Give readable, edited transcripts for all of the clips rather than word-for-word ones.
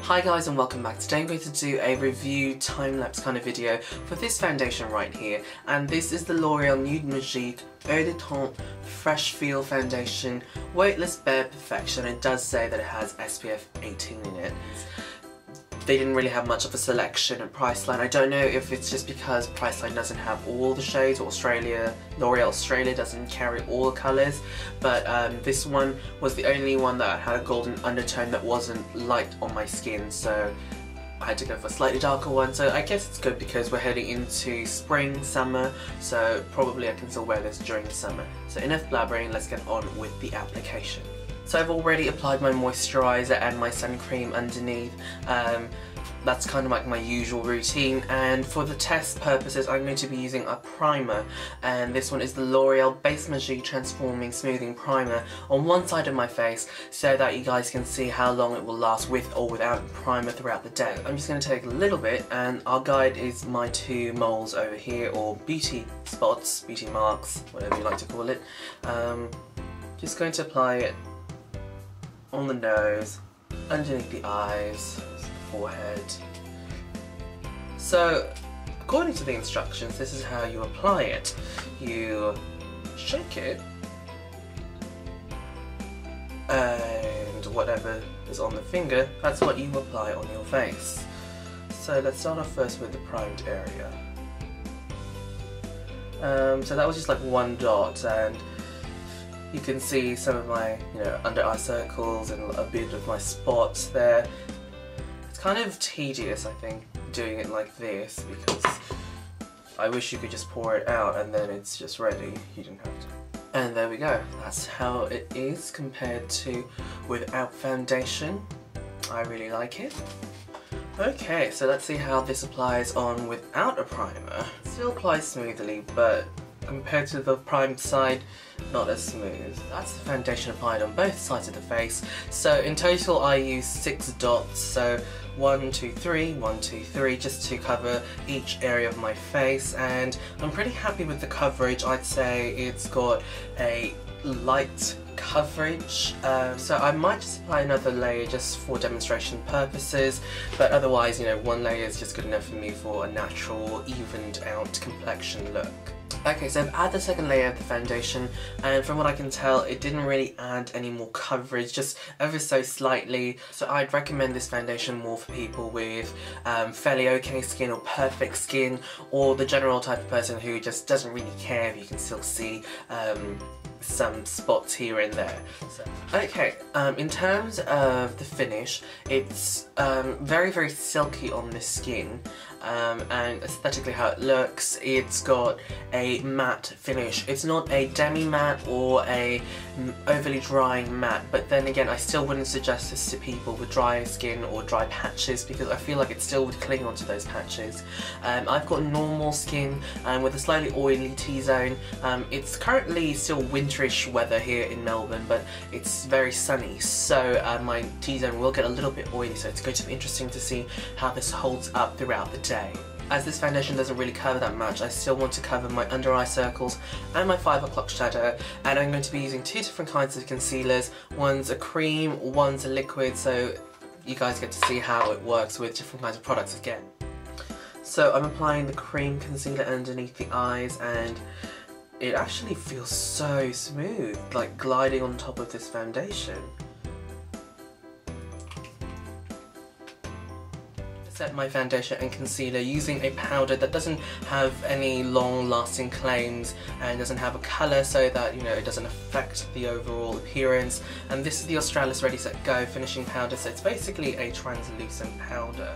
Hi guys and welcome back. Today I'm going to do a review time-lapse kind of video for this foundation right here, and this is the L'Oreal Nude Magique Eau de Teint Fresh Feel Foundation Weightless Bare Perfection. It does say that it has SPF 18 in it. They didn't really have much of a selection at Priceline. I don't know if it's just because Priceline doesn't have all the shades, or L'Oreal Australia doesn't carry all the colours, but this one was the only one that had a golden undertone that wasn't light on my skin, so I had to go for a slightly darker one. So I guess it's good because we're heading into spring, summer, so probably I can still wear this during the summer. So enough blabbering, let's get on with the application. So I've already applied my moisturiser and my sun cream underneath. That's kind of like my usual routine, and for the test purposes I'm going to be using a primer, and this one is the L'Oreal Base Magique Transforming Smoothing Primer on one side of my face so that you guys can see how long it will last with or without primer throughout the day. I'm just going to take a little bit, and our guide is my two moles over here, or beauty spots, beauty marks, whatever you like to call it. Just going to apply it on the nose, underneath the eyes, forehead. So, according to the instructions, this is how you apply it. You shake it, and whatever is on the finger, that's what you apply on your face. So let's start off first with the primed area. So that was just like one dot, and you can see some of my, under eye circles and a bit of my spots there. It's kind of tedious, I think, doing it like this, because I wish you could just pour it out and then it's just ready. You didn't have to. And there we go. That's how it is compared to without foundation. I really like it. Okay, so let's see how this applies on without a primer. It still applies smoothly, but compared to the primed side, not as smooth. That's the foundation applied on both sides of the face. So in total I used 6 dots, so 1, 2, 3, 1, 2, 3, just to cover each area of my face, and I'm pretty happy with the coverage. I'd say it's got a light coverage, so I might just apply another layer just for demonstration purposes, but otherwise, one layer is just good enough for me for a natural, evened out complexion look. Okay, so I've added the second layer of the foundation, and from what I can tell, it didn't really add any more coverage, just ever so slightly. So I'd recommend this foundation more for people with fairly okay skin or perfect skin, or the general type of person who just doesn't really care if you can still see some spots here and there. So, okay, in terms of the finish, it's very, very silky on the skin, and aesthetically how it looks, it's got a matte finish. It's not a demi-matte or a overly drying matte, but then again I still wouldn't suggest this to people with dry skin or dry patches, because I feel like it still would cling onto those patches. I've got normal skin with a slightly oily T-zone. It's currently still winterish weather here in Melbourne, but it's very sunny, so my T-zone will get a little bit oily, so it's going to be interesting to see how this holds up throughout the day. As this foundation doesn't really cover that much, I still want to cover my under eye circles and my 5 o'clock shadow, and I'm going to be using 2 different kinds of concealers. One's a cream, one's a liquid, so you guys get to see how it works with different kinds of products again. So I'm applying the cream concealer underneath the eyes, and it actually feels so smooth, like gliding on top of this foundation. Set my foundation and concealer using a powder that doesn't have any long-lasting claims and doesn't have a colour, so that it doesn't affect the overall appearance. And this is the Australis Ready Set Go finishing powder, so it's basically a translucent powder.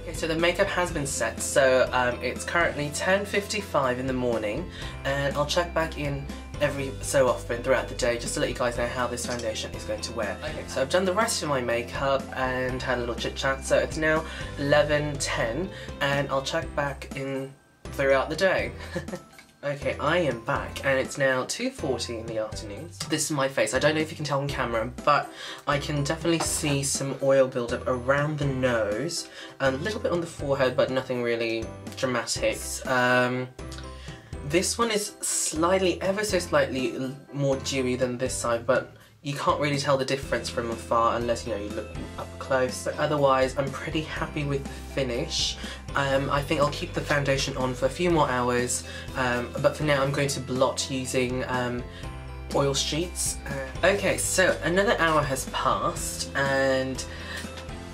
Okay, so the makeup has been set, so it's currently 10:55 in the morning, and I'll check back in every so often throughout the day just to let you guys know how this foundation is going to wear. Okay, so I've done the rest of my makeup and had a little chit chat, so it's now 11:10, and I'll check back in throughout the day. Okay, I am back, and it's now 2:40 in the afternoon. This is my face. I don't know if you can tell on camera, but I can definitely see some oil buildup around the nose, and a little bit on the forehead, but nothing really dramatic. This one is slightly, ever so slightly more dewy than this side, but you can't really tell the difference from afar unless, you know, you look up close. But otherwise, I'm pretty happy with the finish. I think I'll keep the foundation on for a few more hours, but for now I'm going to blot using oil sheets. Okay, so another hour has passed and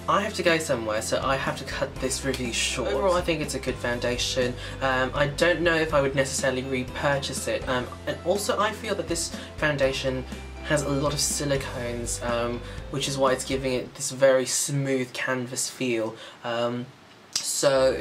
I have to go somewhere, so I have to cut this review short. Overall, I think it's a good foundation. I don't know if I would necessarily repurchase it, and also I feel that this foundation has a lot of silicones, which is why it's giving it this very smooth canvas feel. So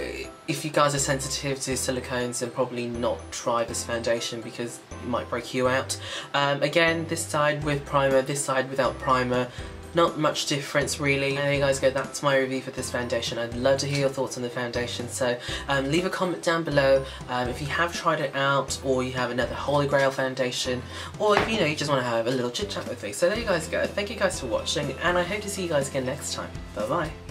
if you guys are sensitive to silicones, then probably not try this foundation because it might break you out. Again, this side with primer, this side without primer. Not much difference really. And there you guys go, that's my review for this foundation. I'd love to hear your thoughts on the foundation, so leave a comment down below if you have tried it out, or you have another Holy Grail foundation, or if you know, you just want to have a little chit chat with me. So there you guys go, thank you guys for watching, and I hope to see you guys again next time. Bye bye.